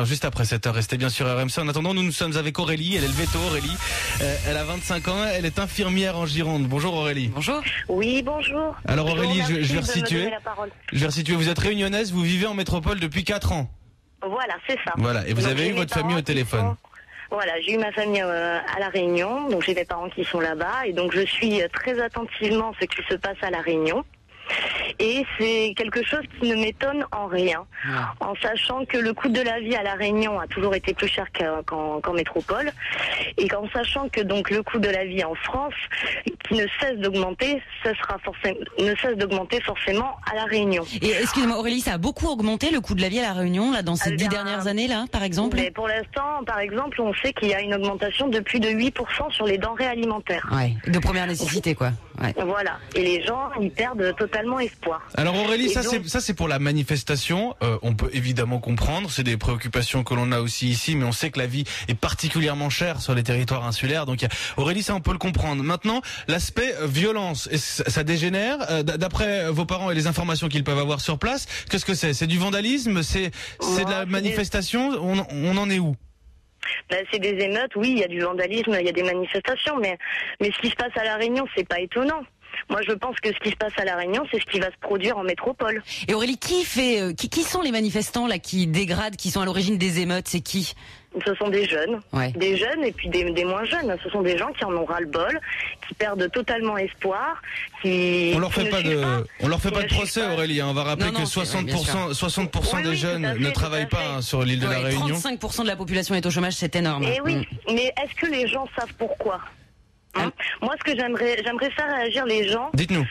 juste après 7h. Restez bien sur RMC. En attendant, nous sommes avec Aurélie. Elle est le veto, Aurélie. Elle a 25 ans. Elle est infirmière en Gironde. Bonjour Aurélie. Bonjour. Oui, bonjour. Alors Aurélie, je vais resituer. Je vais resituer. Vous êtes réunionnaise, vous vivez en métropole depuis 4 ans. Voilà, c'est ça. Voilà. Et vous avez eu votre famille au téléphone. Voilà, j'ai eu ma famille à La Réunion. Donc j'ai des parents qui sont là-bas. Et donc je suis très attentivement ce qui se passe à La Réunion. Et c'est quelque chose qui ne m'étonne en rien, en sachant que le coût de la vie à La Réunion a toujours été plus cher qu'en métropole, et en sachant que donc le coût de la vie en France, qui ne cesse d'augmenter, ne cesse d'augmenter forcément à La Réunion. Et excusez-moi Aurélie, ça a beaucoup augmenté le coût de la vie à La Réunion là dans ces 10 dernières années là, par exemple? Mais pour l'instant, par exemple, on sait qu'il y a une augmentation de plus de 8% sur les denrées alimentaires. Ouais, de première nécessité quoi. Ouais. Voilà, et les gens ils perdent totalement espoir. Alors Aurélie, ça c'est pour la manifestation. On peut évidemment comprendre, c'est des préoccupations que l'on a aussi ici, mais on sait que la vie est particulièrement chère sur les territoires insulaires. Donc Aurélie, ça on peut le comprendre. Maintenant, l'aspect violence, ça dégénère. D'après vos parents et les informations qu'ils peuvent avoir sur place, qu'est-ce que c'est? C'est du vandalisme? C'est de la manifestation? On en est où? Ben, c'est des émeutes, oui, il y a du vandalisme, il y a des manifestations, mais ce qui se passe à La Réunion, c'est pas étonnant. Moi, je pense que ce qui se passe à La Réunion, c'est ce qui va se produire en métropole. Et Aurélie, qui sont les manifestants là qui dégradent, qui sont à l'origine des émeutes? C'est qui? Ce sont des jeunes, des jeunes et puis des moins jeunes. Ce sont des gens qui en ont ras-le-bol, qui perdent totalement espoir. On leur fait pas de procès, Aurélie. On va rappeler que 60% des jeunes ne travaillent pas sur l'île de la Réunion. 35% de la population est au chômage, c'est énorme. Et oui, mais est-ce que les gens savent pourquoi? Moi, ce que j'aimerais faire réagir les gens. Dites-nous.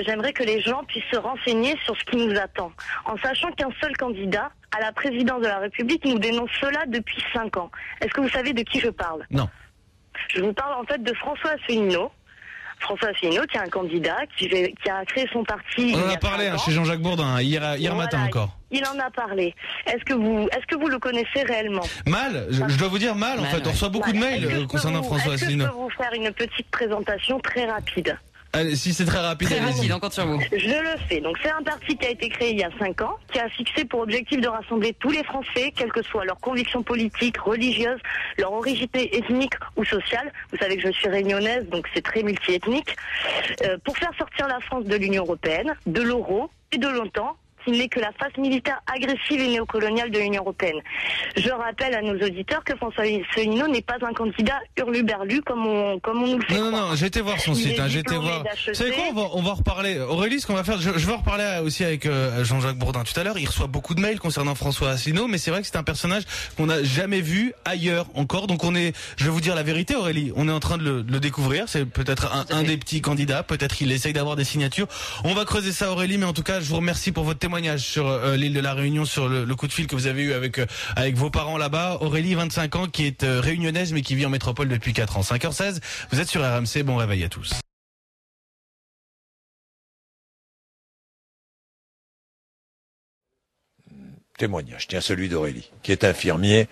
J'aimerais que les gens puissent se renseigner sur ce qui nous attend, en sachant qu'un seul candidat à la présidence de la République nous dénonce cela depuis 5 ans. Est-ce que vous savez de qui je parle? Non. Je vous parle en fait de François Asselineau. François Asselineau, qui est un candidat, qui a créé son parti. On en a parlé chez Jean-Jacques Bourdin hier matin encore. Il en a parlé. Est-ce que vous le connaissez réellement? Mal, je dois vous dire mal en fait. On reçoit beaucoup de mails concernant François Asselineau. Je peux vous faire une petite présentation très rapide? Allez, si c'est très rapide, on compte sur vous. Je le fais. Donc c'est un parti qui a été créé il y a 5 ans, qui a fixé pour objectif de rassembler tous les Français, quelles que soient leurs convictions politiques, religieuses, leur origine ethnique ou sociale. Vous savez que je suis réunionnaise, donc c'est très multiethnique. Pour faire sortir la France de l'Union européenne, de l'euro et de l'OTAN, qui n'est que la face militaire agressive et néocoloniale de l'Union européenne. Je rappelle à nos auditeurs que François Asselineau n'est pas un candidat hurluberlu comme on nous le fait croire. Non, j'ai été voir son site, j'ai été voir. Vous savez quoi, on va en reparler. Aurélie, ce qu'on va faire, je vais en reparler aussi avec Jean-Jacques Bourdin tout à l'heure. Il reçoit beaucoup de mails concernant François Asselineau, mais c'est vrai que c'est un personnage qu'on n'a jamais vu ailleurs encore. Donc je vais vous dire la vérité Aurélie, on est en train de le découvrir. C'est peut-être un des petits candidats, peut-être il essaye d'avoir des signatures. On va creuser ça Aurélie, mais en tout cas, je vous remercie pour votre témoignage sur l'île de la Réunion, sur le coup de fil que vous avez eu avec vos parents là-bas. Aurélie, 25 ans, qui est réunionnaise mais qui vit en métropole depuis 4 ans. 5h16, vous êtes sur RMC, bon réveil à tous. Témoignage, tiens, celui d'Aurélie, qui est infirmière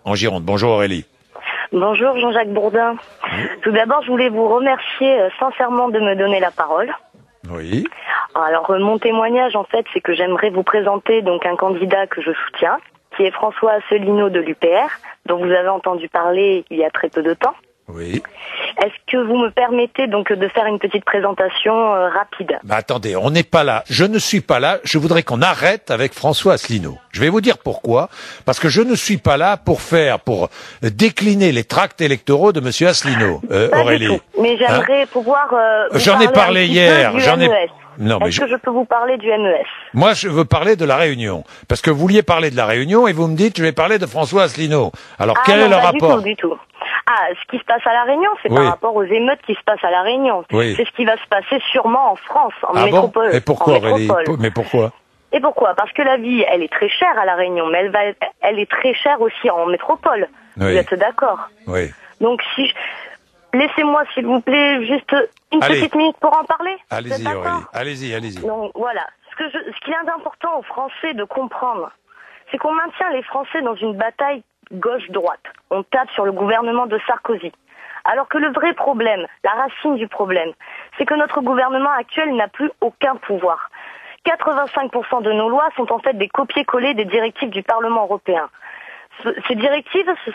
en Gironde. Bonjour Aurélie. Bonjour Jean-Jacques Bourdin. Tout d'abord, je voulais vous remercier sincèrement de me donner la parole. Oui. Alors mon témoignage en fait, c'est que j'aimerais vous présenter donc un candidat que je soutiens, qui est François Asselineau de l'UPR, dont vous avez entendu parler il y a très peu de temps. Oui. Est-ce que vous me permettez donc de faire une petite présentation rapide? Mais attendez, on n'est pas là. Je ne suis pas là. Je voudrais qu'on arrête avec François Asselineau. Je vais vous dire pourquoi. Parce que je ne suis pas là pour décliner les tracts électoraux de Monsieur Asselineau, Aurélie. Mais j'aimerais pouvoir. J'en ai parlé hier. Non, mais Est-ce que je peux vous parler du MES? Moi, je veux parler de la Réunion. Parce que vous vouliez parler de la Réunion et vous me dites, je vais parler de François Asselineau. Alors, quel est le rapport? Du tout. Ce qui se passe à La Réunion, c'est par rapport aux émeutes qui se passent à La Réunion. Oui. C'est ce qui va se passer sûrement en France, en métropole. Bon? Et pourquoi, Aurélie? Mais pourquoi? Et pourquoi? Parce que la vie, elle est très chère à La Réunion, mais elle est très chère aussi en métropole. Oui. Vous êtes d'accord? Oui. Donc, laissez-moi, s'il vous plaît, juste une petite minute pour en parler. Allez-y, Aurélie. Allez-y. Donc, voilà. Ce qu'il y a d'important aux Français de comprendre, c'est qu'on maintient les Français dans une bataille gauche-droite. On tape sur le gouvernement de Sarkozy. Alors que le vrai problème, la racine du problème, c'est que notre gouvernement actuel n'a plus aucun pouvoir. 85% de nos lois sont en fait des copier-coller des directives du Parlement européen. Ces directives, ce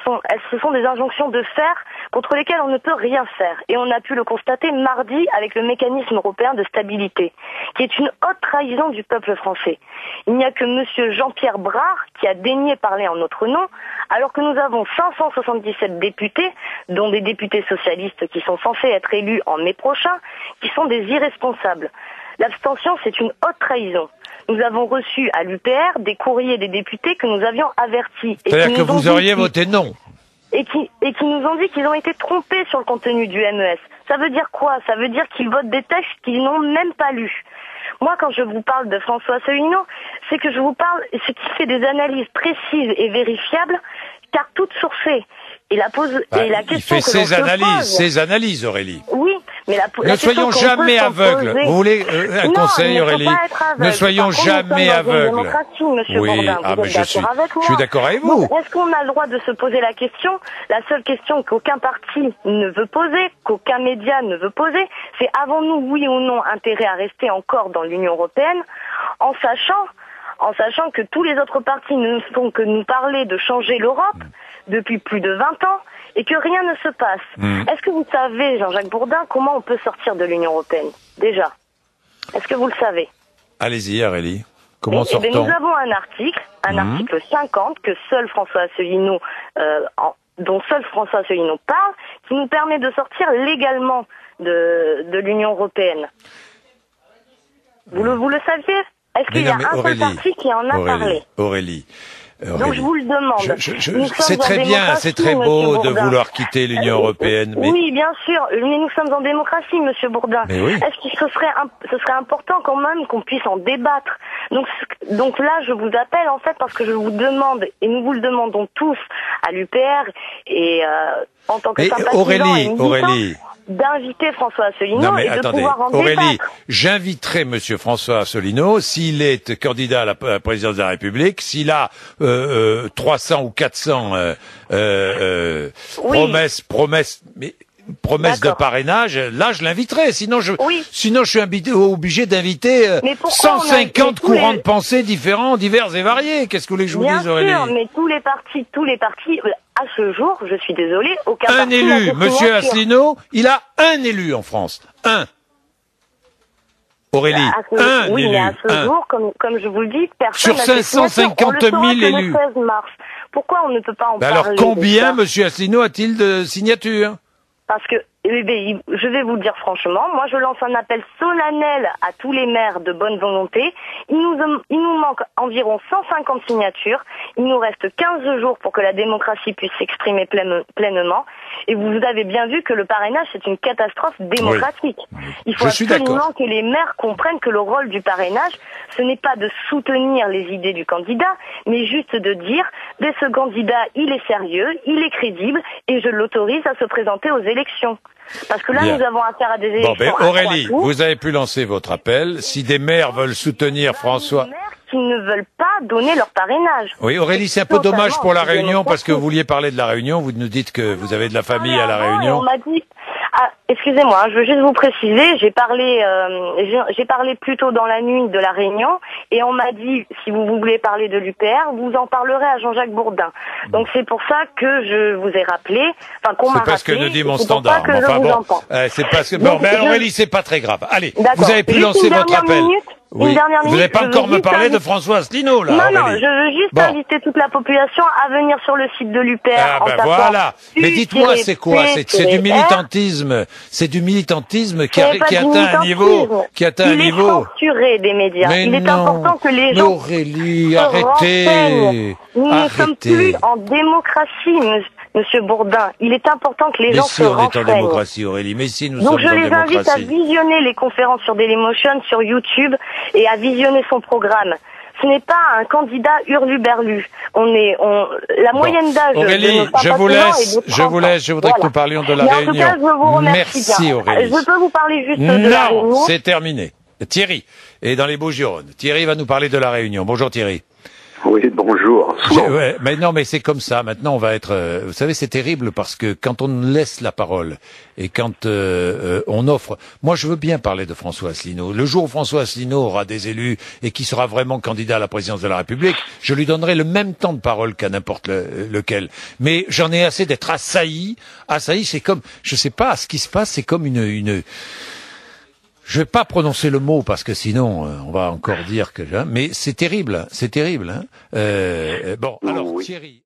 sont des injonctions de faire contre lesquelles on ne peut rien faire. Et on a pu le constater mardi avec le mécanisme européen de stabilité, qui est une haute trahison du peuple français. Il n'y a que monsieur Jean-Pierre Brard qui a daigné parler en notre nom, alors que nous avons 577 députés, dont des députés socialistes qui sont censés être élus en mai prochain, qui sont des irresponsables. L'abstention, c'est une haute trahison. Nous avons reçu à l'UPR des courriers des députés que nous avions avertis. C'est-à-dire que vous auriez voté non. Et qui nous ont dit qu'ils ont été trompés sur le contenu du MES. Ça veut dire quoi? Ça veut dire qu'ils votent des textes qu'ils n'ont même pas lus. Moi, quand je vous parle de François Asselineau, c'est que je vous parle, c'est qu'il fait des analyses précises et vérifiables, car toutes sourcées. Et la question il fait ses analyses, Aurélie. Oui, mais ne soyons jamais aveugles. Vous voulez un conseil, Aurélie? Ne soyons jamais aveugles. Oui, je suis d'accord avec vous. Est-ce qu'on a le droit de se poser la question? La seule question qu'aucun parti ne veut poser, qu'aucun média ne veut poser, c'est avons-nous, oui ou non, intérêt à rester encore dans l'Union européenne, en sachant que tous les autres partis ne font que nous parler de changer l'Europe depuis plus de 20 ans et que rien ne se passe. Est-ce que vous savez, Jean-Jacques Bourdin, comment on peut sortir de l'Union européenne? Déjà. Est-ce que vous le savez? Allez-y, Aurélie. Comment sortons? Nous avons un article 50, que seul François Asselineau, dont seul François Asselineau parle, qui nous permet de sortir légalement de l'Union européenne. Vous le saviez? Est-ce qu'il y a un seul parti qui en a parlé? Aurélie. Donc je vous le demande. C'est très bien, c'est très beau de vouloir quitter l'Union européenne. Mais... Oui, bien sûr, mais nous sommes en démocratie, monsieur Bourdin. Oui. Est-ce que ce serait important quand même qu'on puisse en débattre? Donc là, je vous appelle en fait parce que je vous demande, et nous vous le demandons tous à l'UPR et en tant que sympathisant Aurélie, d'inviter François Asselineau et de pouvoir en débattre. J'inviterai monsieur François Asselineau s'il est candidat à la présidence de la République, s'il a 300 ou 400 promesses de parrainage, là je l'inviterai, sinon je suis obligé d'inviter 150 courants de pensée différents, divers et variés. Qu'est-ce que vous voulez que je vous dise, Aurélie? Bien sûr, mais tous les partis, à ce jour, je suis désolée, aucun parti... Un élu, monsieur Asselineau, il a un élu en France. Un. Aurélie, un élu. Oui, mais à ce jour, comme je vous le dis, personne sur 550 000 élus. Le 16 mars. Pourquoi on ne peut pas en parler? Alors combien monsieur Asselineau a-t-il de signatures? Parce que, je vais vous le dire franchement, moi je lance un appel solennel à tous les maires de bonne volonté. Il nous manque environ 150 signatures. Il nous reste 15 jours pour que la démocratie puisse s'exprimer pleinement. Et vous avez bien vu que le parrainage, c'est une catastrophe démocratique. Oui. Il faut absolument que les maires comprennent que le rôle du parrainage, ce n'est pas de soutenir les idées du candidat, mais juste de dire, dès ce candidat, il est sérieux, il est crédible, et je l'autorise à se présenter aux élections. Parce que là, nous avons affaire à des élections. Aurélie, vous avez pu lancer votre appel. Si des maires veulent soutenir François... qui ne veulent pas donner leur parrainage. Oui, Aurélie, c'est un peu dommage pour la Réunion, parce que vous vouliez parler de la Réunion, vous nous dites que vous avez de la famille à la Réunion. On m'a dit... Ah, excusez-moi, je veux juste vous préciser, j'ai parlé plus tôt dans la nuit de la Réunion, et on m'a dit, si vous voulez parler de l'UPR, vous en parlerez à Jean-Jacques Bourdin. Donc c'est pour ça que je vous ai rappelé, enfin qu'on m'a rappelé. C'est parce que nous dit mon standard. Enfin bon, c'est parce que... Bon, mais Aurélie, c'est pas très grave. Allez, vous avez pu lancer votre appel. Oui. Vous n'allez pas encore me parler de François Asselineau, là. Non, je veux juste inviter toute la population à venir sur le site de l'UPR. Ah ben voilà. Mais dites-moi, c'est quoi? C'est du militantisme. C'est du militantisme qui atteint un niveau. Il est censuré des médias. Il est important que les gens. Aurélie, arrêtez. Nous ne sommes plus en démocratie, Monsieur Bourdin. Il est important que les gens se renseignent. Mais si on est en démocratie, Aurélie. Mais si nous sommes en démocratie. Donc je les invite à visionner les conférences sur Dailymotion, sur YouTube, et à visionner son programme. Ce n'est pas un candidat hurluberlu. La moyenne d'âge. Aurélie, je vous laisse. Je voudrais que nous parlions de la Réunion. En tout cas, je vous remercie. Merci, Aurélie. Je peux vous parler juste de la Réunion. Non, c'est terminé. Thierry est dans les Bouches-du-Rhône. Thierry va nous parler de la Réunion. Bonjour Thierry. Oui, bonjour. Ouais, mais non, mais c'est comme ça. Maintenant, on va être. Vous savez, c'est terrible parce que quand on laisse la parole et quand on offre. Moi, je veux bien parler de François Asselineau. Le jour où François Asselineau aura des élus et qui sera vraiment candidat à la présidence de la République, je lui donnerai le même temps de parole qu'à n'importe lequel. Mais j'en ai assez d'être assailli. Assailli, c'est comme, je sais pas, ce qui se passe, c'est comme une. Je vais pas prononcer le mot parce que sinon on va encore dire que. Mais c'est terrible, c'est terrible. Bon, alors Thierry.